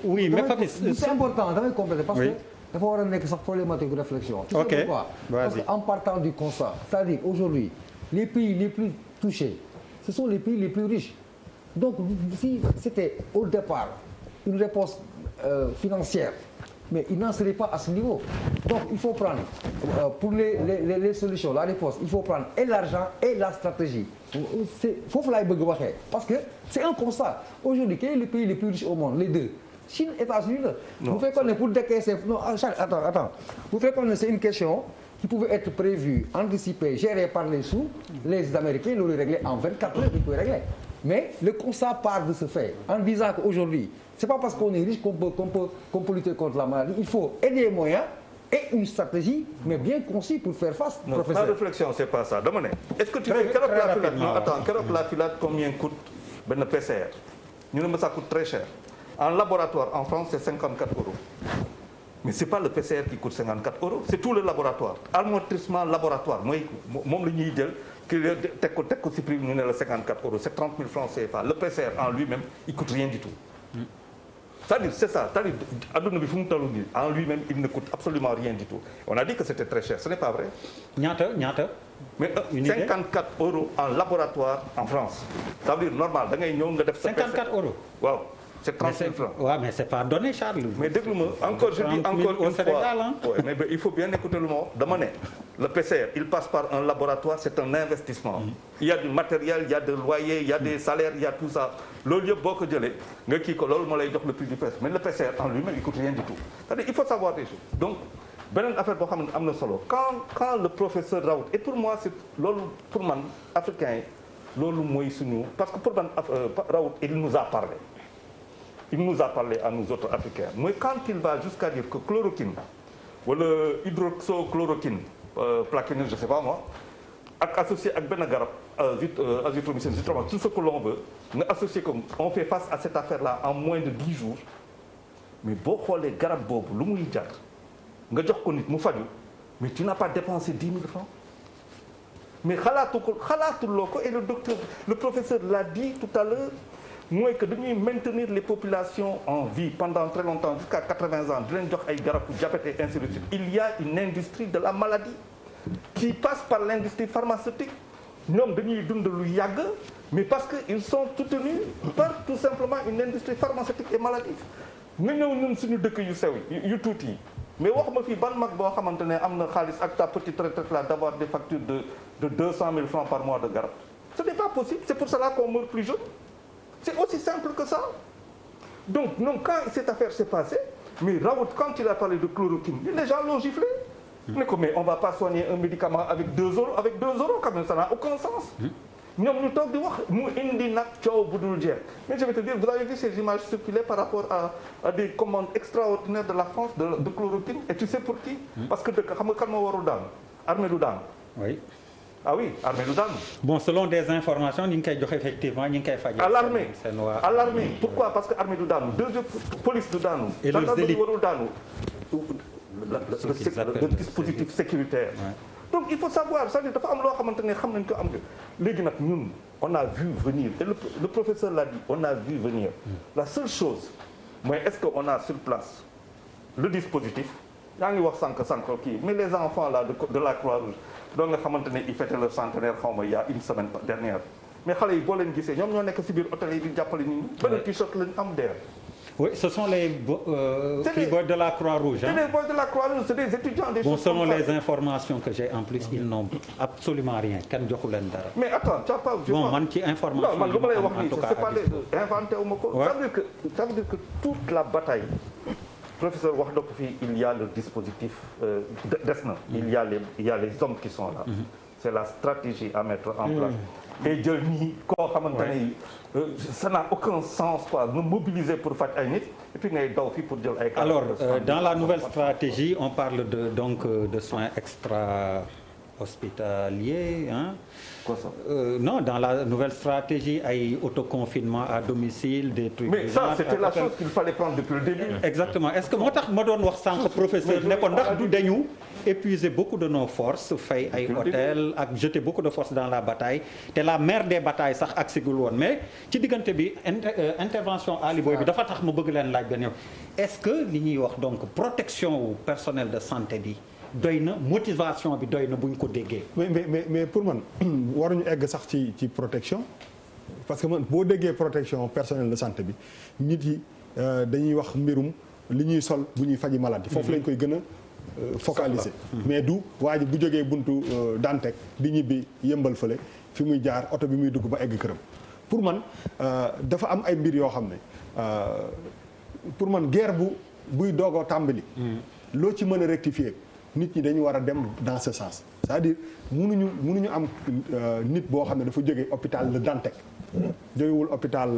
oui mais Papis c'est important damay compléter parce que dafa war a nekk sax problématique de réflexion. ok tu sais pourquoi? Parce que en partant du constat c'est-à-dire aujourd'hui les pays les plus touchés ce sont les pays les plus riches donc si c'était au départ une réponse financière mais il n'en serait pas à ce niveau donc il faut prendre pour les solutions la réponse il faut prendre et l'argent et la stratégie c'est foofu laay bëgg waxee parce que c'est un constat aujourd'hui quel est le pays le plus riche au monde les deux Chine États-Unis la bu fekkoon ne pour décaisser non attends bu fekkoon ne c'est une question qui pouvait être prévue anticipée gérée par les sous les Américains l'auraient réglé en 24 heures ils peuvent régler mais le constat part de ce fait en disant qu'aujourd'hui c'est pas parce qu'on est riche qu'on peut lutter contre la maladie il faut et des moyens et une stratégie mais bien conçue pour faire face. Non, professeur. ma réflexion c'est pas ça dama ne. est-ce que tu sais keroog la filade combien coûte benn PCR ñu ne ma ça coûte très cher en laboratoire en France c'est 54 euros mais c'est pas le PCR qui coûte 54 euros c'est tout le laboratoire amortissement laboratoire mooy moom la ñuy jël teg ko ci prix ñu ne la 54 euros c'est 30 000 francs CFA le PCR en lui-même il coûte rien du tout. C'est-à-dire c'est ça c'est-à-dire adduna bi fu mu toll nii en lui-même il ne coûte absolument rien du tout on a dit que c'était très cher ce n'est pas vrai. ñaata mais 54 euros en laboratoire en France ça veut dire normal da ngay ñëw nga def. 54 euros waaw c'est 30 000 francs. waaw mais c'est pas donné Charles. mais déglu ma encore je dis encore une fois ouais, mais il faut bien écouter le mot dama ne le PCR il passe par un laboratoire c'est un investissement. Il y a du matériel il y a des loyers il y a des salaires il y a tout ça loolu yëpp boo ko jëlee nga kii ko loolu moo lay jox le prix du PCR mais le PCR en lui-même il coûte rien du tout c'est-à-dire il faut savoir des choses donc beneen affaire boo xam ne am na solo quand le professeur Raoult et pour moi c'est loolu pour man africain yi loolu mooy suñu parce que pour man Raoult il nous a parlé à nous autres africains mooy quand il va jusqu'à dire que chloroquine wala hydroxychloroquine plaquenil je sais pas moi ak associé ak benn garab azithromycine zithromax tout ce que l'on veut nga associé comme on fait face à cette affaire-là en moins de 10 jours mais boo xoolee garab boobu lu muy jar nga jox ko nit mu faju mais tu n'as pas dépensé 10 000 francs mais xalaatuloo ko et le professeur l'a dit tout à l'heure mooy que dañuy maintenir les populations en vie pendant très longtemps jusqu'à 80 ans di leen jox ay garab pour diabète et ainsi de suite il y a une industrie de la maladie qui passe par l'industrie pharmaceutique ñoom dañuy dund lu yàgg mais parce que ils sont soutenus par tout simplement une industrie pharmaceutique et maladie nga ñëw ñun suñu dëkk yu sew yu tuuti yi mais waxuma fii ban mag boo xamante ne am na xaalis ak ta petite retraite là d'avoir des factures de 200 000 francs par mois de garab ce n'est pas possible c'est pour cela qu'on meurt plus jeune c'est aussi simple que ça donc quand cette affaire s'est passée mais Raoult quand il a parlé de chloroquine les gens l'ont giflé mais on va pas soigner un médicament avec 2 euros quand même ça n'a aucun sens ñoom ñu toog di wax mu indi nag coow bu dul jeex mais je vais te dire vous avez vu ces images circuler par rapport à des commandes extraordinaires de la France de chloroquine et tu sais pour qui parce que dëkk xam nga kan moo warul daanu armée du daanu oui ah oui armée du daanu bon selon des informations ñi ngi koy joxe effectivement ñi ngi koy fajee à l'armée pourquoi parce que armée du daanu deuxième police du daanu gendarmerie warul daanu le dispositif sécuritaire donc il faut savoir c'est-à-dire dafa am loo xamante ne xam nañ ko am nga léegi nag ñun on a vu venir et le professeur l'a dit on a vu venir la seule chose mooy est-ce que on a sur place le dispositif yaa ngi wax sànq kii mais les enfants là de la Croix-Rouge donc nga xamante ne ils fêtaient leur centenaire xaw ma il y a une semaine dernière mais xale yi boo leen gisee ñoom ñoo nekk ci biir hôtel yi di jàppale nit ñi benn t-shirt lañ am der oui ce sont les boys de la Croix-Rouge c'est des boys de la Croix-Rouge c'est des étudiants des choses selon les informations que j'ai en plus ils n'ont absolument rien kenn joxu leen dara mais attends tu as pas man ci information man lu ma lay wax nii c'est pas inventé wu ma ko ça veut dire que toute la bataille professeur wax na ko fii il y a le dispositif des na il y a les hommes qui sont là c'est la stratégie à mettre en place et jël ñi koo xamante ne ça n'a aucun sens quoi nous mobiliser pour faj ay nit et puis ngay daw fii pour jël ay alors dans la nouvelle stratégie on parle de soins hospitalier hein. Quoi ça? Non, dans la nouvelle stratégie ay autoconfinement à domicile des trucs. Mais ça c'était la chose qu'il fallait prendre depuis le début. Exactement est-ce que moo tax ma doon wax sànq professeur ne ko ndax du dañu épuiser beaucoup de nos forces fay ay hôtel ak jeter beaucoup de forces dans la bataille te la mère des batailles sax ak sigul woon mais ci diggante bi intervention Ali Boy bi dafa tax ma bëgg leen laaj benn yoon est-ce que li ñuy wax donc protection wu personnel de santé bi doy na motivation bi doy na bu ñu ko déggee. mais pour man waruñu egg sax ci protection parce que man boo déggee protection personnel de santé bi nit yi dañuy wax mbirum li ñuy sol bu ñuy faji maladie foofu lañ koy gën a focaliser. mais du waa ji bu jógee buntu Dantec di ñibbi yëmbal fële fi muy jaar oto bi muy dugg ba egg këram pour man dafa am ay mbir yoo xam ne pour man guerre buy doogoo tàmbali. loo ci mën a rectifier. nit ñi dañu war a dem dans ce sens c'est-à-dire mënuñu am nit boo xam ne dafa jógee hôpital Le Dantec jógewul hôpital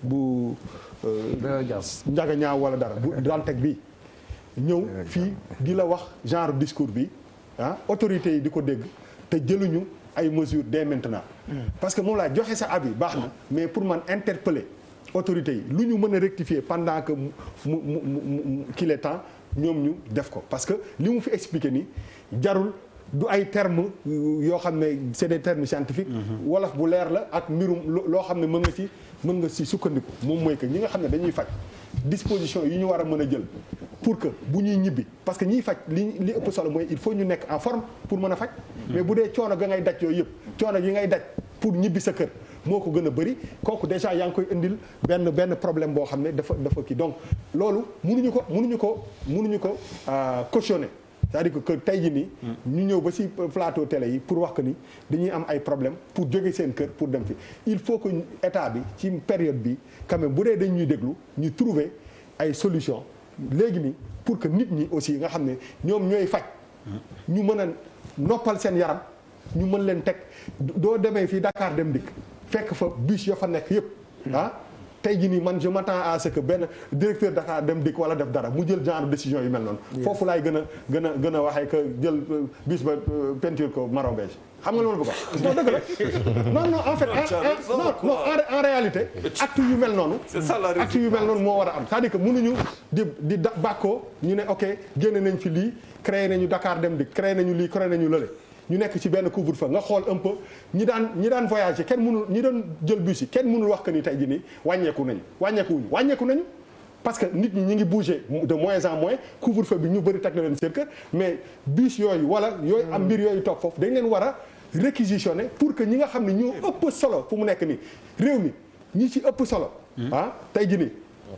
bu Ndiaga Niao wala dara bu Dantec bi ñëw fii di la wax genre discours bi ah autorités yi di ko dégg te jëluñu ay mesures dès maintenant parce que moom laa joxe sa avis baax na mais pour man interpeller autorités yi lu ñu mën a rectifier pendant que qu'il est temps ñoom ñu def ko parce que li mu fi expliqué ni jarul du ay termes yoo xam ne c'est des termes scientifiques wolof bu leer la ak mbirum loo xam ne mën nga ci sukkandiku moom mooy que ñi nga xam ne dañuy faj disposition yi ñu war a mën a jël pour que bu ñuy ñibbi parce que ñiy faj li ëpp solo mooy il faut ñu nekk en forme pour mën a faj mais bu dee coono ga ngay daj yooyu yëpp coono yi ngay daj pour ñibbi sa kër moo ko gën a bëri kooku déjà yaa ngi koy indil benn problème boo xam ne dafa kii donc loolu mënuñu ko cautionner c'est-à-dire que tey jii nii ñu ñëw ba ci plateau télé yi pour wax que ni dañuy am ay problème pour jóge seen kër pour dem fi il faut que état bi ci période bi quand même bu dee dañ ñuy déglu ñu trouver ay solution léegi nii pour que nit ñi aussi nga xam ne ñoom ñooy faj ñu mën a noppal seen yaram ñu mën leen teg doo demee fii Dakar dem dikk fekk fa bus ya fa nekk yëpp tey jii nii man je m'attends à ce que benn directeur Dakar dem dikk wala def dara mu jël genre décision yu mel noonu foofu laay gën a waxee que jël bus ba peinture ko marron beige xam nga loolu bu ko non dëgg la non en fait non en réalité acte yu mel noonu acte yu mel noonu moo war a am c'est-à-dire que mënuñu di bàkkoo ñu ne ok génne nañ fi lii créé nañu Dakar dem dikk créé nañu lii créé nañu lële ñu nekk ci benn couvre-feu nga xool un peu ñi daan voyager kenn mënul ñi doon jël bus yi kenn mënul wax que ni tey jii nii wàññeeku nañu parce que nit ñi ngi bouger de moins en moins couvre-feu bi ñu bëri teg na leen seen kër mais bus yooyu wala yooyu am mbir yooyu toog foofu dañ leen war a réquisitionner pour que ñi nga xam ne ñoo ëpp solo fu mu nekk nii réew mi ñi ci ëpp solo tey jii nii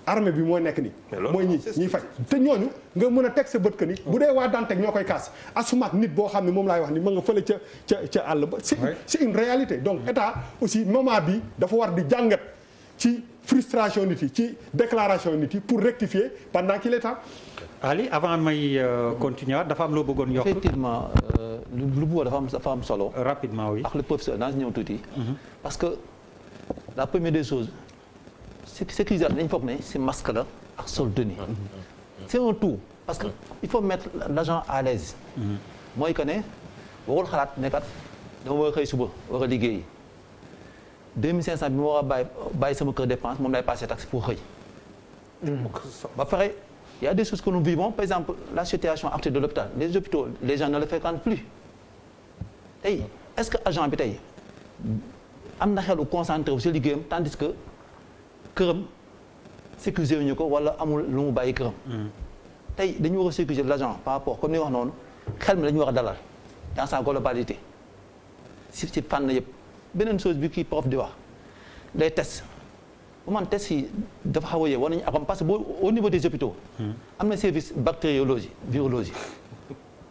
armée bi moo nekk nii mooy ñiy faj te ñooñu nga mën a teg sa bët que ni bu dee waa Dantec ñoo koy kaas asumaak nit boo xam ne moom laay wax ni ma nga fële ca àll ba c'est une réalité donc état aussi moment bi dafa war di jàngat ci frustration nit yi ci déclaration nit yi pour rectifier pendant qu'il est temps. Ali avant may continuer dafa am loo bëggoon yokk. effectivement lu bëggoon dafa am solo. rapidement oui. ak le professeur naa si ñëw tuuti. parce que la première des choses sécurisation dañu foog ne si masque la ak sol tenue. c'est un tout parce que il faut mettre l'agent à l'aise. mooy que ne warul xalaat ne kat dama war a xëy suba war a liggéey 2500 bi ma war a bàyyi sama kër dépense moom lay passer taxi pour xëy. ba pare il y a des choses que nous vivons par exemple la situation actuelle de l'hôpital les hôpitaux les gens ne le fréquentent plus tey est-ce que agent bi tey am na xelu concentré wu si liggéeyam tandis que këram sécuriser wuñu ko wala amul lu mu bàyyi këram. tey dañu war a sécuriser l'agent par rapport comme ni wax noonu xel mi dañu war a dalal dans sa globalité si fànn yëpp beneen chose bi kii prof di wax les tests bu man tests yi dafa xaw a yee war nañu accompagner parce que au niveau des hôpitaux am na service bactériologie virologie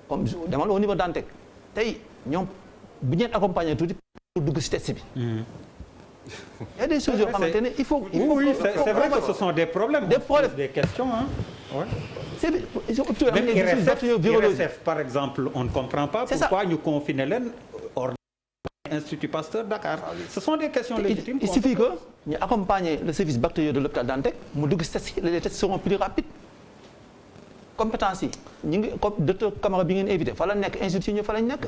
comme demal au niveau Dantec tey ñoom bu ñu leen accompagner tuuti pour dugg si test bi. Il y a des choses yoo xamante ne il faut. Oui, c'est vrai que ce sont des problèmes. Des questions hein. Ouais. Même IRSF par exemple on ne comprend pas pourquoi ñu confiner leen hors Institut Pasteur Dakar. Ce sont des questions légitimes. Il suffit que ñu accompagner le service bactérieux de l'hôpital Dantec mu dugg si test les tests seront plus rapides. compétence yi ñu ngi comme docteur Camara bi ngeen invité fa la nekk institut ñu fa lañ nekk.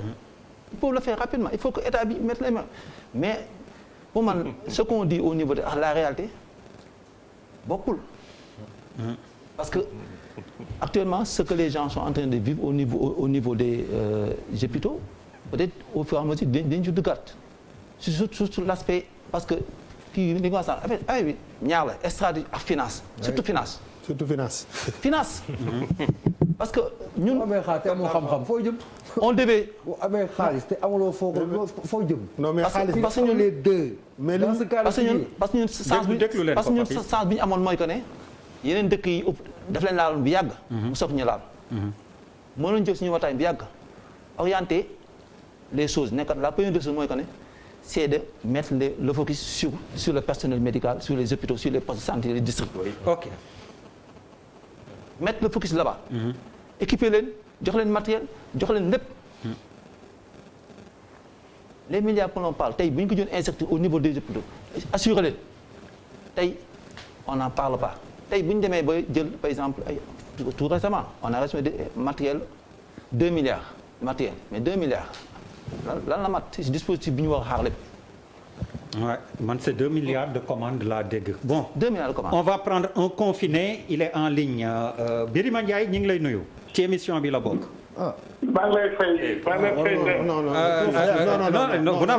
il faut le faire rapidement il faut que état bi mette les mains mais pour man ce qu'on dit au niveau de la réalité bokkul parce que actuellement ce que les gens sont en train de vivre au niveau des hôpitaux peut-être au fur et à mesure dañ ci duggaat sur l'aspect parce que fii li nga wax sax affaire bi ñaar la stratégie ak finance surtout finance. finance. parce que ñun. amee xaalis te amoo xam-xam foo jëm. on devait. amee xaalis te amuloo foo jëm. non mais xaalis parce que ñun les deux. mais dans ce cas parce que ñun sens bi ñu amoon mooy que ne yeneen dëkk yi ëpp daf leen laaloon bu yàgg. mu soog ñu laal. mënoon jël suñu waxtaan bi yàgg orienter les choses nekkat la première des choses mooy que ne c'est de mettre le focus sur le personnel médical sur les hôpitaux sur les postes de santé les districts. ok. mettre le focus là-bas. équiper leen jox leen matériel jox leen lépp. les milliards que l'on parle tey bu ñu ko doon injecté au niveau des hôpitaux assurer leen tey on n'en parle pas tey bu ñu demee ba jël par exemple ay tout récemment on a reçu des matériel 2 milliards matériel mais 2 milliards lan la mat ci dispositif bi ñu war a xaar lépp. Ouais, man c'est 2 milliards de commandes laa dégg. Bon, 2 milliards de commandes. On va prendre un confiné, il est en ligne. Birima Ndiaye ñu ngi lay nuyu. Ci émission bi la bokk. maa ngi lay fay. non